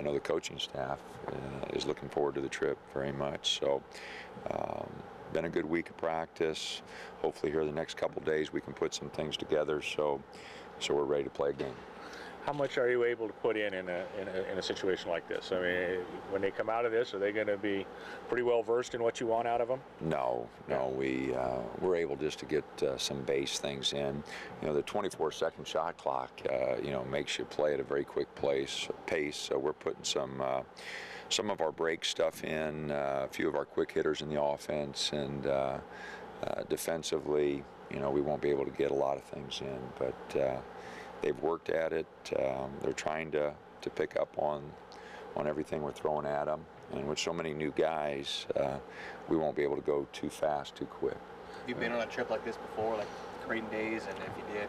I know the coaching staff is looking forward to the trip very much. So been a good week of practice. Hopefully here the next couple of days we can put some things together so we're ready to play a game. How much are you able to put in a situation like this? I mean, when they come out of this, are they going to be pretty well versed in what you want out of them? No. We're able just to get some base things in. You know, the 24-second shot clock, makes you play at a very quick pace. So we're putting some of our break stuff in, a few of our quick hitters in the offense, and defensively, we won't be able to get a lot of things in, but. They've worked at it. They're trying to pick up on everything we're throwing at them. And with so many new guys, we won't be able to go too fast, too quick. Have you been on a trip like this before, like Creighton days? And if you did,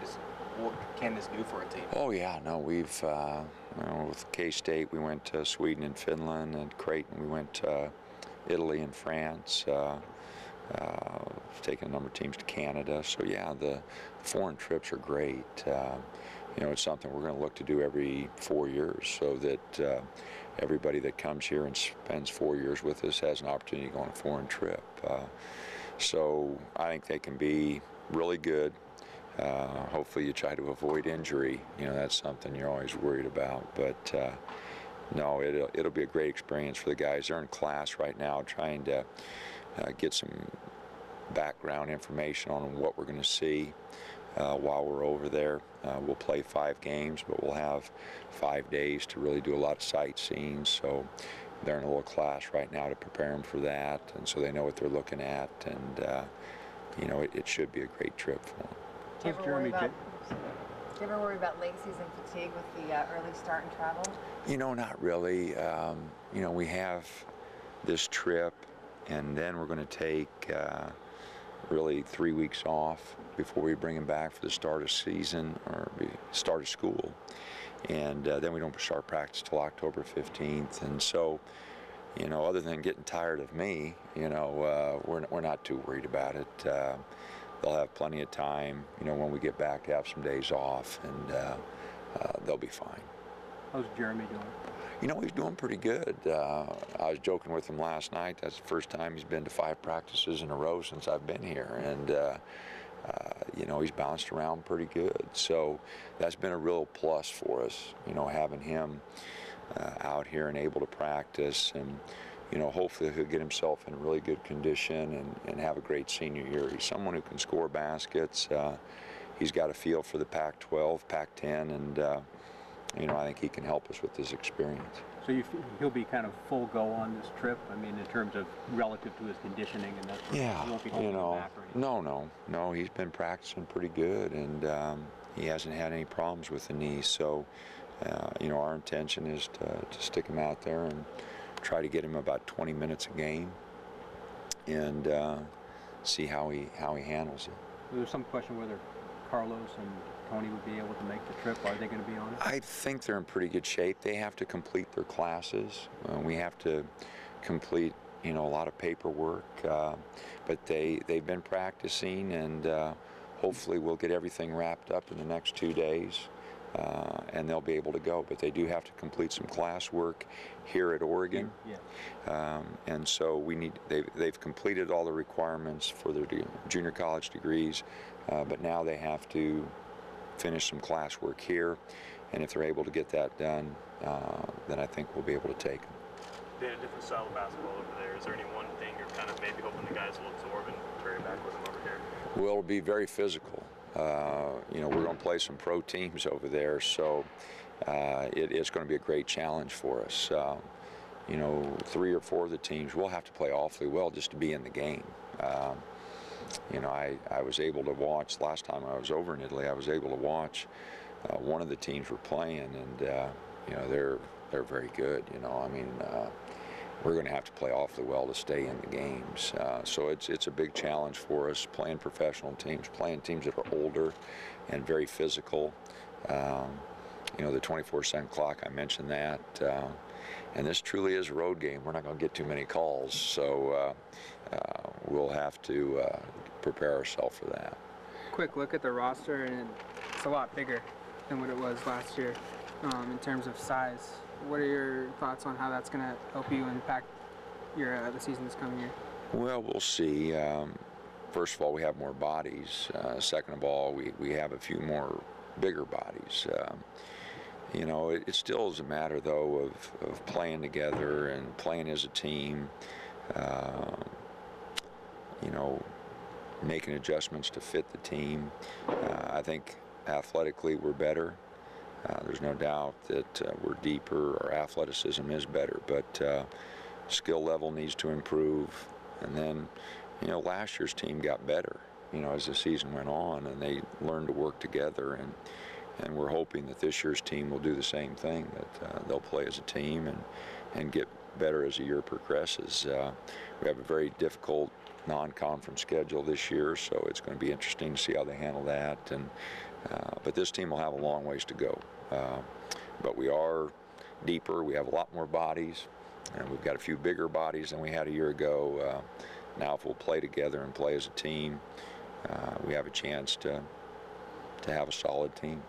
what can this do for a team? Oh yeah, no, we've with K-State we went to Sweden and Finland, and Creighton we went to Italy and France. Taken a number of teams to Canada. So yeah, the foreign trips are great. It's something we're going to look to do every 4 years, so that everybody that comes here and spends 4 years with us has an opportunity to go on a foreign trip. So I think they can be really good. Hopefully you try to avoid injury. That's something you're always worried about. But no, it'll be a great experience for the guys. They're in class right now trying to get some background information on what we're going to see while we're over there. We'll play 5 games, but we'll have 5 days to really do a lot of sightseeing. So they're in a little class right now to prepare them for that, and so they know what they're looking at, and it should be a great trip for them. Do you ever worry about late season fatigue with the early start and travel? Not really. We have this trip, and then we're going to take really 3 weeks off before we bring him back for the start of season or start of school, and then we don't start practice till October 15th. And so, other than getting tired of me, we're not too worried about it. They'll have plenty of time, when we get back to have some days off, and they'll be fine. How's Jeremy doing? He's doing pretty good. I was joking with him last night. That's the first time he's been to 5 practices in a row since I've been here, and he's bounced around pretty good. So that's been a real plus for us, having him out here and able to practice, and hopefully he'll get himself in really good condition and have a great senior year. He's someone who can score baskets. He's got a feel for the Pac-12, Pac-10, and I think he can help us with this experience. So he'll be kind of full go on this trip? I mean, in terms of relative to his conditioning and that sort of thing? He won't be holding him back or anything? No, he's been practicing pretty good, and he hasn't had any problems with the knee. So, our intention is to stick him out there and try to get him about 20 minutes a game and see how he handles it. There's some question whether Carlos and Tony would be able to make the trip. Are they going to be on it? I think they're in pretty good shape. They have to complete their classes. We have to complete, a lot of paperwork. But they've been practicing, and hopefully we'll get everything wrapped up in the next 2 days, and they'll be able to go. But they do have to complete some classwork here at Oregon. Yeah. And so they've completed all the requirements for their junior college degrees, but now they have to finish some classwork here, and if they're able to get that done, then I think we'll be able to take them. They had a different style of basketball over there. Is there any one thing you're kind of maybe hoping the guys will absorb and carry back with them over here? Well, it'll be very physical. We're going to play some pro teams over there, so it's going to be a great challenge for us. 3 or 4 of the teams will have to play awfully well just to be in the game. I was able to watch, last time I was over in Italy, I was able to watch one of the teams were playing, and they're very good. We're going to have to play awfully well to stay in the games. So it's a big challenge for us, playing professional teams, playing teams that are older and very physical. The 24-second clock, I mentioned that. And this truly is a road game. We're not going to get too many calls, so we'll have to prepare ourselves for that. Quick look at the roster, and it's a lot bigger than what it was last year in terms of size. what are your thoughts on how that's going to help you impact your the season this coming year? Well, we'll see. First of all, we have more bodies. Second of all, we have a few more bigger bodies. You know, it still is a matter, though, of playing together and playing as a team. You know, making adjustments to fit the team. I think athletically we're better. There's no doubt that we're deeper. Our athleticism is better, but skill level needs to improve. And then, you know, last year's team got better, you know, as the season went on, and they learned to work together. And we're hoping that this year's team will do the same thing, that they'll play as a team and get better as the year progresses. We have a very difficult non-conference schedule this year, so it's going to be interesting to see how they handle that. And but this team will have a long ways to go. But we are deeper. We have a lot more bodies, and we've got a few bigger bodies than we had a year ago. Now, if we'll play together and play as a team, we have a chance to have a solid team.